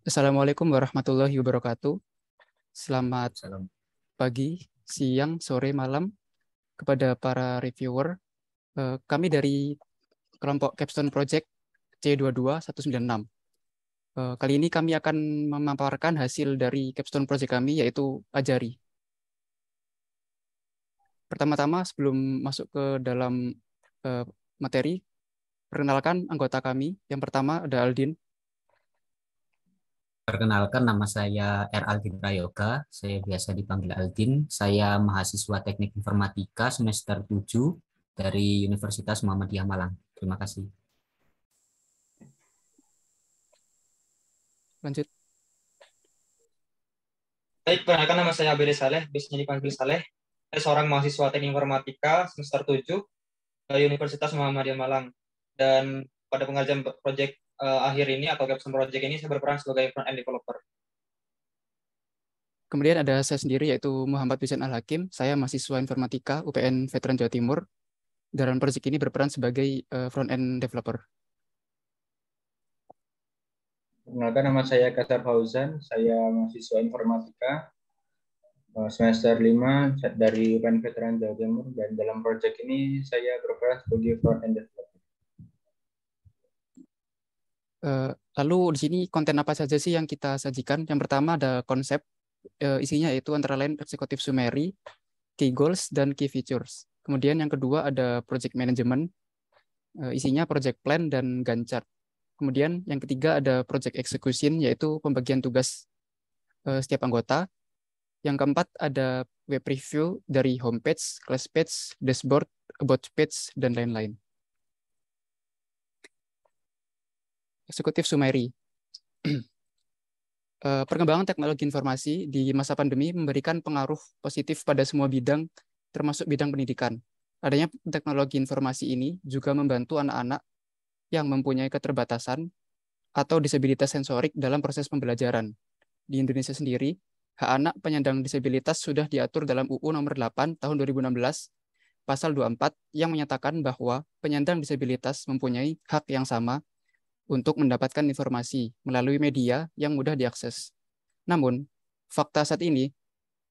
Assalamualaikum warahmatullahi wabarakatuh. Selamat Salam. pagi, siang, sore, malam kepada para reviewer. Kami dari kelompok Capstone Project C22196. Kali ini kami akan memaparkan hasil dari Capstone Project kami, yaitu Ajari. Pertama-tama, sebelum masuk ke dalam materi, perkenalkan anggota kami. Yang pertama ada Aldin. Perkenalkan, nama saya Aldin Prayoga. Saya biasa dipanggil Aldin. Saya mahasiswa Teknik Informatika semester 7 dari Universitas Muhammadiyah Malang. Terima kasih. Lanjut. Baik, perkenalkan nama saya Abede Saleh, biasanya dipanggil Saleh. Saya seorang mahasiswa Teknik Informatika semester 7 dari Universitas Muhammadiyah Malang. Dan pada pengerjaan proyek akhir ini atau capstone project ini saya berperan sebagai front-end developer. Kemudian ada saya sendiri, yaitu Muhammad Bisan Al-Hakim. Saya mahasiswa Informatika UPN Veteran Jawa Timur. Dalam proyek ini berperan sebagai front-end developer. Perkenalkan, nama saya Katsar Fauzan, saya mahasiswa Informatika semester 5 dari UPN Veteran Jawa Timur, dan dalam proyek ini saya berperan sebagai front-end developer. Lalu di sini konten apa saja sih yang kita sajikan? Yang pertama ada konsep, isinya yaitu antara lain eksekutif summary, key goals, dan key features. Kemudian yang kedua ada project management, isinya project plan dan Gantt chart. Kemudian yang ketiga ada project execution, yaitu pembagian tugas setiap anggota. Yang keempat ada web review dari homepage, class page, dashboard, about page, dan lain-lain. Eksekutif summary. Perkembangan teknologi informasi di masa pandemi memberikan pengaruh positif pada semua bidang, termasuk bidang pendidikan. Adanya teknologi informasi ini juga membantu anak-anak yang mempunyai keterbatasan atau disabilitas sensorik dalam proses pembelajaran. Di Indonesia sendiri, hak anak penyandang disabilitas sudah diatur dalam UU Nomor 8 Tahun 2016, Pasal 24, yang menyatakan bahwa penyandang disabilitas mempunyai hak yang sama untuk mendapatkan informasi melalui media yang mudah diakses. Namun, fakta saat ini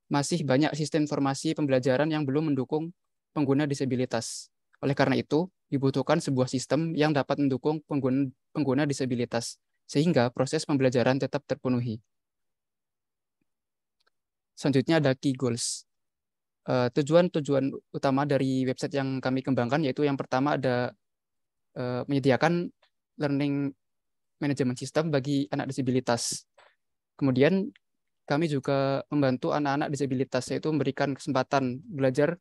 masih banyak sistem informasi pembelajaran yang belum mendukung pengguna disabilitas. Oleh karena itu, dibutuhkan sebuah sistem yang dapat mendukung pengguna disabilitas, sehingga proses pembelajaran tetap terpenuhi. Selanjutnya ada key goals. Tujuan-tujuan utama dari website yang kami kembangkan yaitu yang pertama ada menyediakan learning management system bagi anak disabilitas. Kemudian kami juga membantu anak-anak disabilitas, yaitu memberikan kesempatan belajar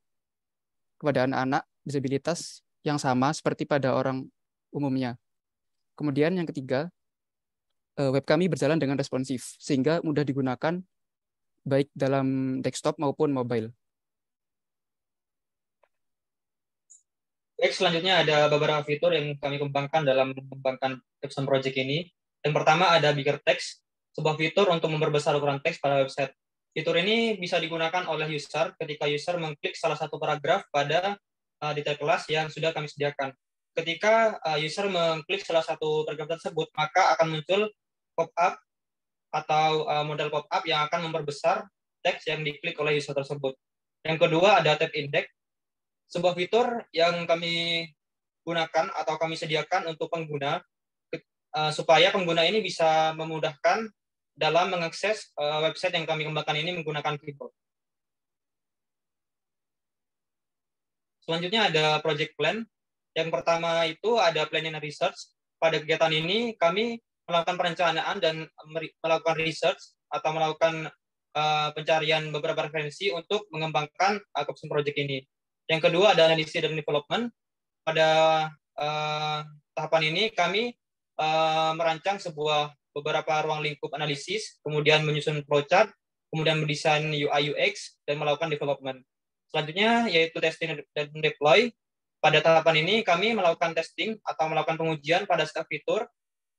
kepada anak-anak disabilitas yang sama seperti pada orang umumnya. Kemudian yang ketiga, web kami berjalan dengan responsif, sehingga mudah digunakan baik dalam desktop maupun mobile. Baik, selanjutnya ada beberapa fitur yang kami kembangkan dalam mengembangkan capstone project ini. Yang pertama ada bigger text, sebuah fitur untuk memperbesar ukuran teks pada website. Fitur ini bisa digunakan oleh user ketika user mengklik salah satu paragraf pada detail kelas yang sudah kami sediakan. Ketika user mengklik salah satu paragraf tersebut, maka akan muncul pop-up atau model pop-up yang akan memperbesar teks yang diklik oleh user tersebut. Yang kedua ada tab index, sebuah fitur yang kami gunakan atau kami sediakan untuk pengguna supaya pengguna ini bisa memudahkan dalam mengakses website yang kami kembangkan ini menggunakan keyboard. Selanjutnya ada project plan. Yang pertama itu ada planning and research. Pada kegiatan ini kami melakukan perencanaan dan melakukan research atau melakukan pencarian beberapa referensi untuk mengembangkan capstone project ini. Yang kedua ada analisis dan development. Pada tahapan ini kami merancang beberapa ruang lingkup analisis, kemudian menyusun flowchart, kemudian mendesain UI UX, dan melakukan development. Selanjutnya yaitu testing dan deploy. Pada tahapan ini kami melakukan testing atau melakukan pengujian pada setiap fitur,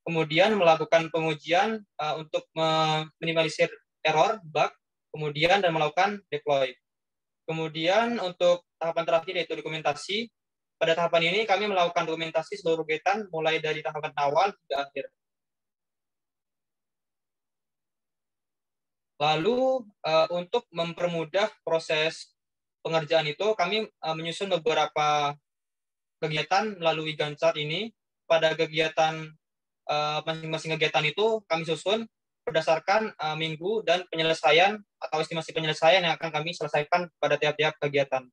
kemudian melakukan pengujian untuk meminimalisir error, bug, kemudian dan melakukan deploy. Kemudian untuk tahapan terakhir yaitu dokumentasi. Pada tahapan ini kami melakukan dokumentasi seluruh kegiatan mulai dari tahapan awal hingga akhir. Lalu untuk mempermudah proses pengerjaan itu, kami menyusun beberapa kegiatan melalui Gantt chart ini. Pada kegiatan masing-masing kegiatan itu kami susun berdasarkan minggu dan penyelesaian atau estimasi penyelesaian yang akan kami selesaikan pada tiap-tiap kegiatan.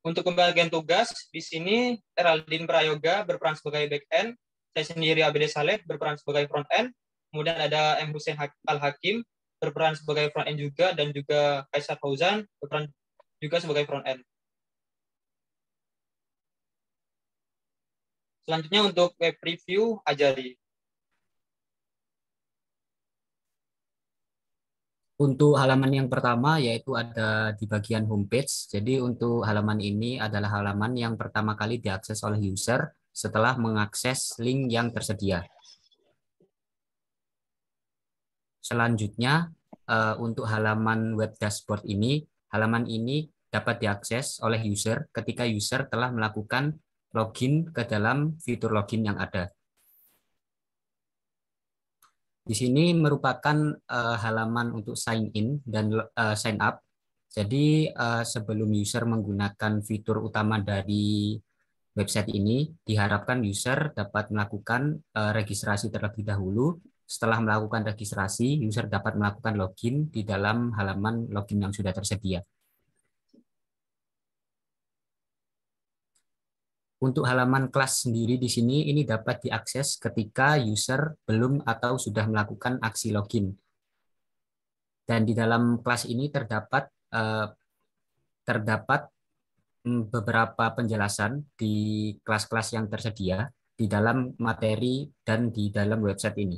Untuk pembagian tugas, di sini Eraldine Prayoga berperan sebagai back-end, saya sendiri ABD Saleh berperan sebagai front-end, kemudian ada M. Hussein Al-Hakim berperan sebagai front-end juga, dan juga Kaisar Fauzan berperan juga sebagai front-end. Selanjutnya untuk web review Ajari. Untuk halaman yang pertama yaitu ada di bagian homepage. Jadi untuk halaman ini adalah halaman yang pertama kali diakses oleh user setelah mengakses link yang tersedia. Selanjutnya untuk halaman web dashboard ini, halaman ini dapat diakses oleh user ketika user telah melakukan login ke dalam fitur login yang ada. Di sini merupakan halaman untuk sign in dan sign up. Jadi sebelum user menggunakan fitur utama dari website ini, diharapkan user dapat melakukan registrasi terlebih dahulu. Setelah melakukan registrasi, user dapat melakukan login di dalam halaman login yang sudah tersedia. Untuk halaman kelas sendiri di sini ini dapat diakses ketika user belum atau sudah melakukan aksi login. Dan di dalam kelas ini terdapat beberapa penjelasan di kelas-kelas yang tersedia di dalam materi dan di dalam website ini.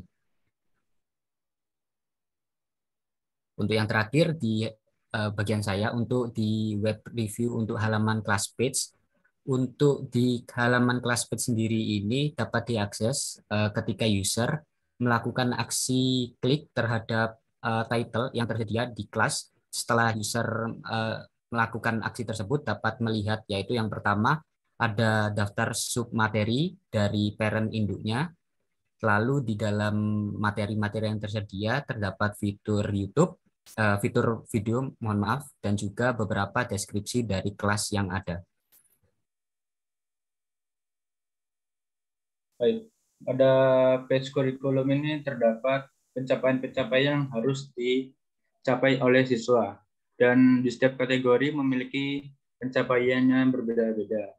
Untuk yang terakhir di bagian saya, untuk di web review untuk halaman class page, untuk di halaman class page sendiri ini dapat diakses ketika user melakukan aksi klik terhadap title yang tersedia di kelas. Setelah user melakukan aksi tersebut dapat melihat, yaitu yang pertama ada daftar submateri dari parent induknya. Lalu di dalam materi-materi yang tersedia terdapat fitur YouTube, fitur video, mohon maaf, dan juga beberapa deskripsi dari kelas yang ada. Baik, pada page kurikulum ini terdapat pencapaian-pencapaian yang harus dicapai oleh siswa, dan di setiap kategori memiliki pencapaiannya berbeda-beda.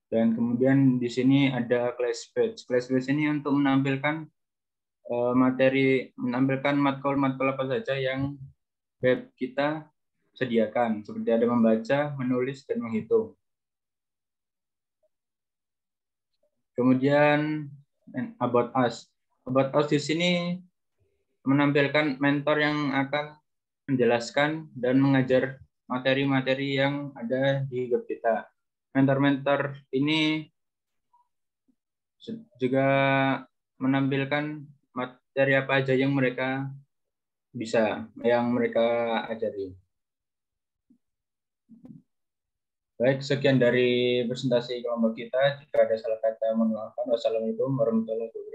Dan kemudian di sini ada class page. Class page ini untuk menampilkan menampilkan matkul-matkul apa saja yang web kita sediakan, seperti ada membaca, menulis, dan menghitung. Kemudian about us. About us di sini menampilkan mentor yang akan menjelaskan dan mengajar materi-materi yang ada di web kita. Mentor-mentor ini juga menampilkan materi apa aja yang mereka ajari. Baik, sekian dari presentasi kelompok kita. Jika ada salah kata, mohon maaf. Wassalamualaikum warahmatullahi wabarakatuh.